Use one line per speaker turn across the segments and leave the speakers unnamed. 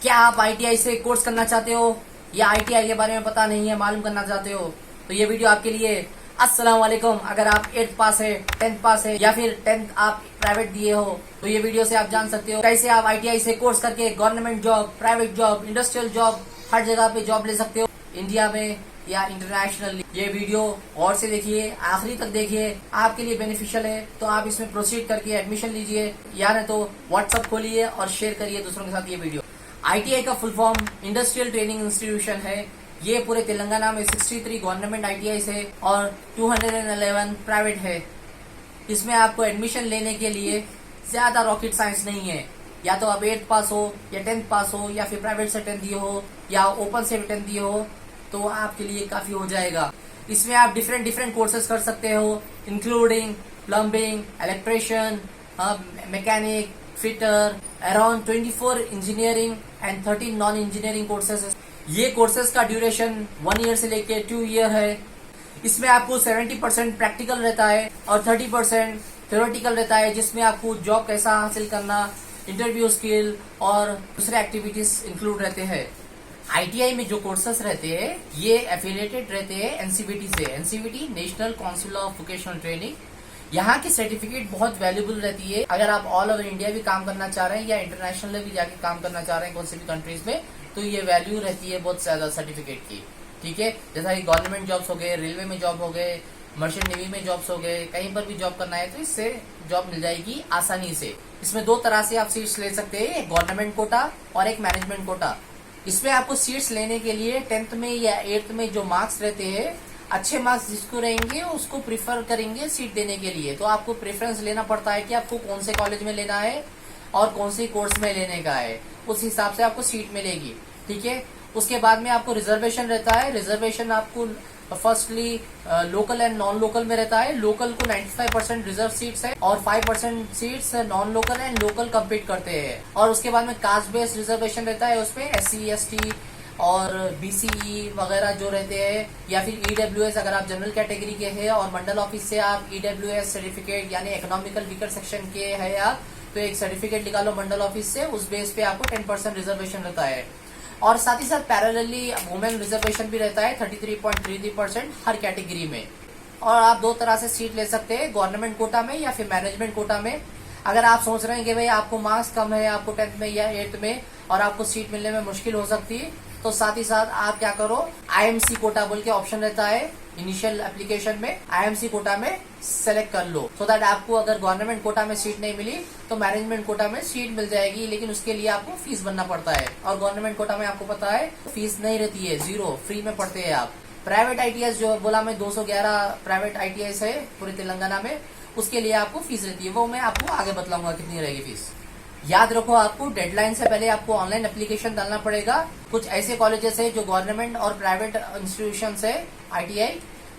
क्या आप आईटीआई से कोर्स करना चाहते हो या आईटीआई के बारे में पता नहीं है, मालूम करना चाहते हो, तो ये वीडियो आपके लिए। अस्सलाम वालेकुम। अगर आप 8th पास है, 10th पास है या फिर 10th आप प्राइवेट दिए हो तो ये वीडियो से आप जान सकते हो कैसे आप आईटीआई से कोर्स करके government job, private job, industrial job, हर जगह पे जॉब ले सकते हो, इंडिया में या इंटरनेशनली। ये वीडियो गौर से देखिए, आखिरी तक देखिए, आपके लिए बेनिफिशियल है तो आप इसमें प्रोसीड करके एडमिशन लीजिए या नहीं तो व्हाट्सएप खोलिए और शेयर करिए दूसरों के साथ ये वीडियो। आईटीआई का full form industrial training institution है। ये पूरे तेलंगाना में 63 गवर्नमेंट आईटीआई है और 211 प्राइवेट है। इसमें आपको एडमिशन लेने के लिए ज्यादा रॉकेट साइंस नहीं है। या तो आप 8th पास हो या 10th पास हो या फिर प्राइवेट से 10th दिए हो या ओपन से 10th दिए हो तो आपके लिए काफी हो जाएगा। इसमें आप डिफरेंट कोर्सेज कर सकते हो, including plumbing, electrician, mechanic, fitter, around 24 engineering and 13 non engineering courses. ये कोर्सेज का ड्यूरेशन 1 ईयर से लेके 2 ईयर है। इसमें आपको 70% प्रैक्टिकल रहता है और 30% थ्योरेटिकल रहता है, जिसमें आपको जॉब कैसा हासिल करना, इंटरव्यू स्किल और दूसरे एक्टिविटीज इंक्लूड रहते हैं। आईटीआई में जो कोर्सेस रहते हैं ये एफिलिएटेड रहते हैं एनसीवीटी से। NCVT national council of vocational training. यहाँ की सर्टिफिकेट बहुत वैल्यूबल रहती है। अगर आप ऑल ओवर इंडिया भी काम करना चाह रहे हैं या इंटरनेशनल भी जाके काम करना चाह रहे हैं कौन सी भी कंट्रीज में, तो ये वैल्यू रहती है बहुत ज्यादा सर्टिफिकेट की। ठीक है, जैसा कि गवर्नमेंट जॉब्स हो गए, रेलवे में जॉब हो गए, मर्चेंट नेवी में जॉब्स हो गए, कहीं पर भी जॉब करना है तो इससे जॉब मिल जाएगी आसानी से। इसमें 2 तरह से आप सीट्स ले सकते हैं, एक गवर्नमेंट कोटा और एक मैनेजमेंट कोटा। इसमें आपको सीट्स लेने के लिए 10th में या 8th में जो मार्क्स रहते हैं, अच्छे मार्क्स जिसको रहेंगे उसको प्रिफर करेंगे सीट देने के लिए। तो आपको प्रेफरेंस लेना पड़ता है कि आपको कौन से कॉलेज में लेना है और कौन से कोर्स में लेने का है, उस हिसाब से आपको सीट मिलेगी। ठीक है, उसके बाद में आपको रिजर्वेशन रहता है। रिजर्वेशन आपको firstly local and non local में रहता है। लोकल को 95% रिजर्व सीट्स है और 5% seats non local and local compete करते हैं। और उसके बाद में कास्ट बेस्ड रिजर्वेशन रहता है, उसमें SC ST और BCE वगैरह जो रहते हैं, या फिर EWS अगर आप जनरल कैटेगरी के हैं और मंडल ऑफिस से आप EWS सर्टिफिकेट यानी इकोनॉमिकल वीकर सेक्शन के है आप, तो एक सर्टिफिकेट निकालो मंडल ऑफिस से, उस बेस पे आपको 10% रिजर्वेशन रहता है। और साथ ही साथ पैरेलली वुमेन रिजर्वेशन भी रहता है 33.33% हर कैटेगरी में। और आप 2 तरह से सीट ले सकते हैं, गवर्नमेंट कोटा में या फिर मैनेजमेंट कोटा में। अगर आप सोच रहे हैं कि भाई आपको मार्क्स कम है, आपको 10th में या 8th में और आपको सीट मिलने में मुश्किल हो सकती है, तो साथ ही साथ आप क्या करो, IMC कोटा बोल के ऑप्शन रहता है इनिशियल एप्लीकेशन में, IMC कोटा में सेलेक्ट कर लो, सो दैट आपको अगर गवर्नमेंट कोटा में सीट नहीं मिली तो मैनेजमेंट कोटा में सीट मिल जाएगी। लेकिन उसके लिए आपको फीस भरना पड़ता है और गवर्नमेंट कोटा में आपको पता है फीस नहीं रहती है, 0 फ्री में पढ़ते हैं आप। प्राइवेट ITI जो बोला मैं 211 प्राइवेट ITI है पूरे तेलंगाना में, उसके लिए आपको फीस रहती है, वो मैं आपको आगे बतलाऊंगा कितनी रहेगी फीस। याद रखो, आपको डेडलाइन से पहले आपको ऑनलाइन एप्लीकेशन डालना पड़ेगा। कुछ ऐसे कॉलेजेस है जो गवर्नमेंट और प्राइवेट इंस्टीट्यूशन है ITI,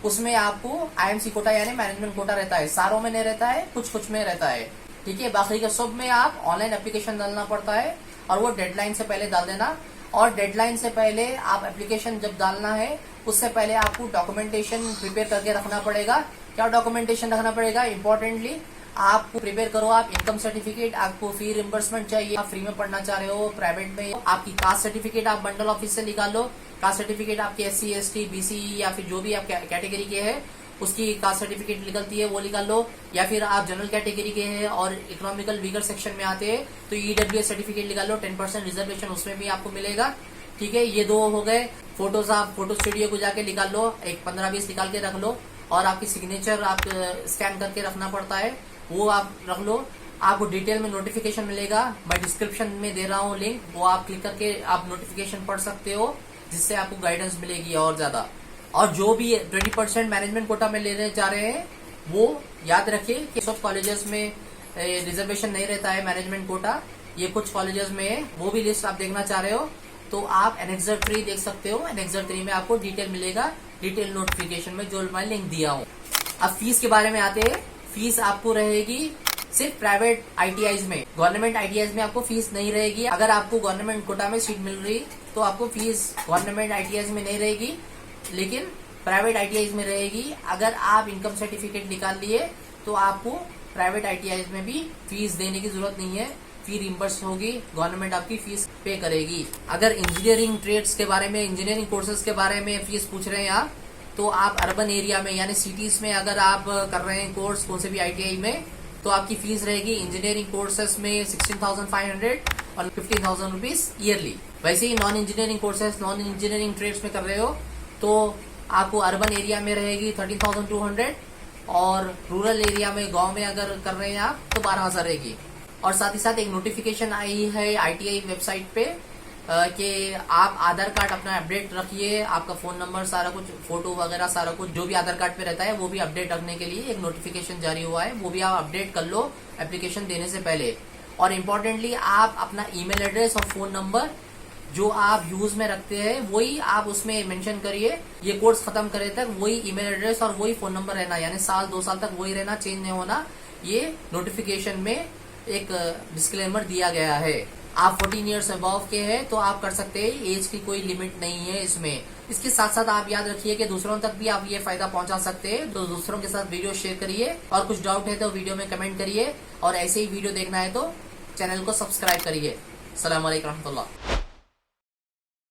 उसमें आपको IMC कोटा यानी मैनेजमेंट कोटा रहता है। सारों में नहीं रहता है, कुछ में रहता है। ठीक है, बाकी के सब में आप ऑनलाइन एप्लीकेशन डालना पड़ता है और वो डेडलाइन से पहले डाल देना। और डेडलाइन से पहले आप एप्लीकेशन जब डालना है उससे पहले आपको डॉक्यूमेंटेशन प्रिपेयर करके रखना पड़ेगा। क्या डॉक्यूमेंटेशन रखना पड़ेगा? इंपॉर्टेंटली आपको प्रिपेयर करो आप इनकम सर्टिफिकेट, आपको फी रिम्बर्समेंट चाहिए, आप फ्री में पढ़ना चाह रहे हो प्राइवेट में, आपकी कास्ट सर्टिफिकेट आप मंडल ऑफिस से निकाल लो। कास्ट सर्टिफिकेट आपके SC ST BCE या फिर जो भी आप कैटेगरी के हैं उसकी कास्ट सर्टिफिकेट निकलती है वो निकाल लो। या फिर आप जनरल कैटेगरी के हैं और इकोनॉमिकल वीकर सेक्शन में आते हैं तो EWS सर्टिफिकेट निकाल लो, 10% रिजर्वेशन उसमें भी आपको मिलेगा। ठीक है, ये 2 हो गए। फोटोज आप फोटो स्टूडियो को जाके निकाल लो, एक 15-20 निकाल के रख लो और आपकी सिग्नेचर आप स्कैन करके रखना पड़ता है, वो आप रख लो। आपको डिटेल में नोटिफिकेशन मिलेगा, मैं डिस्क्रिप्शन में दे रहा हूँ लिंक, वो आप क्लिक करके आप नोटिफिकेशन पढ़ सकते हो, जिससे आपको गाइडेंस मिलेगी और ज्यादा। और जो भी 20% मैनेजमेंट कोटा में लेने जा रहे हैं वो याद रखिए कि सब कॉलेजेस में रिजर्वेशन नहीं रहता है मैनेजमेंट कोटा, ये कुछ कॉलेजेस में है। वो भी लिस्ट आप देखना चाह रहे हो तो आप Annexure 3 देख सकते हो। Annexure 3 में आपको डिटेल मिलेगा, डिटेल नोटिफिकेशन में जो मैं लिंक दिया हूँ। अब फीस के बारे में आते हैं। फीस आपको रहेगी सिर्फ प्राइवेट ITIs में, गवर्नमेंट ITIs में आपको फीस नहीं रहेगी। अगर आपको गवर्नमेंट कोटा में सीट मिल रही तो आपको फीस गवर्नमेंट ITIs में नहीं रहेगी, लेकिन प्राइवेट ITIs में रहेगी। अगर आप इनकम सर्टिफिकेट निकाल लिए तो आपको प्राइवेट ITIs में भी फीस देने की जरूरत नहीं है। फी रिम्बर्स होगी, गवर्नमेंट आपकी फीस पे करेगी। अगर इंजीनियरिंग ट्रेड्स के बारे में, इंजीनियरिंग कोर्सेज के बारे में फीस पूछ रहे हैं आप, तो आप अर्बन एरिया में यानी सिटीज में अगर आप कर रहे हैं कोर्स कौन से भी ITI में, तो आपकी फीस रहेगी इंजीनियरिंग कोर्सेज में 16,500 और 15,000 रुपीज ईयरली। वैसे ही non engineering courses, non engineering trades में कर रहे हो तो आपको अर्बन एरिया में रहेगी 13,200 और रूरल एरिया में, गांव में अगर कर रहे हैं आप तो 12,000 रहेगी। और साथ ही साथ एक नोटिफिकेशन आई है ITI वेबसाइट पे कि आप आधार कार्ड अपना अपडेट रखिए, आपका फोन नंबर, सारा कुछ, फोटो वगैरह सारा कुछ जो भी आधार कार्ड पे रहता है वो भी अपडेट रखने के लिए एक नोटिफिकेशन जारी हुआ है, वो भी आप अपडेट कर लो एप्लीकेशन देने से पहले। और इम्पोर्टेंटली आप अपना ईमेल एड्रेस और फोन नंबर जो आप यूज में रखते हैं वही आप उसमें मेंशन करिए। ये कोर्स खत्म करे तक वही ईमेल एड्रेस और वही फोन नंबर रहना, यानी साल 2 साल तक वही रहना, चेंज नहीं होना। ये नोटिफिकेशन में एक डिस्क्लेमर दिया गया है। आप 14 ईयर्स अबव के हैं तो आप कर सकते हैं, एज की कोई लिमिट नहीं है इसमें। इसके साथ साथ आप याद रखिए कि दूसरों तक भी आप ये फायदा पहुंचा सकते हैं, तो दूसरों के साथ वीडियो शेयर करिए। और कुछ डाउट है तो वीडियो में कमेंट करिए, और ऐसे ही वीडियो देखना है तो चैनल को सब्सक्राइब करिए। अस्सलाम वालेकुम रहमतुल्लाह।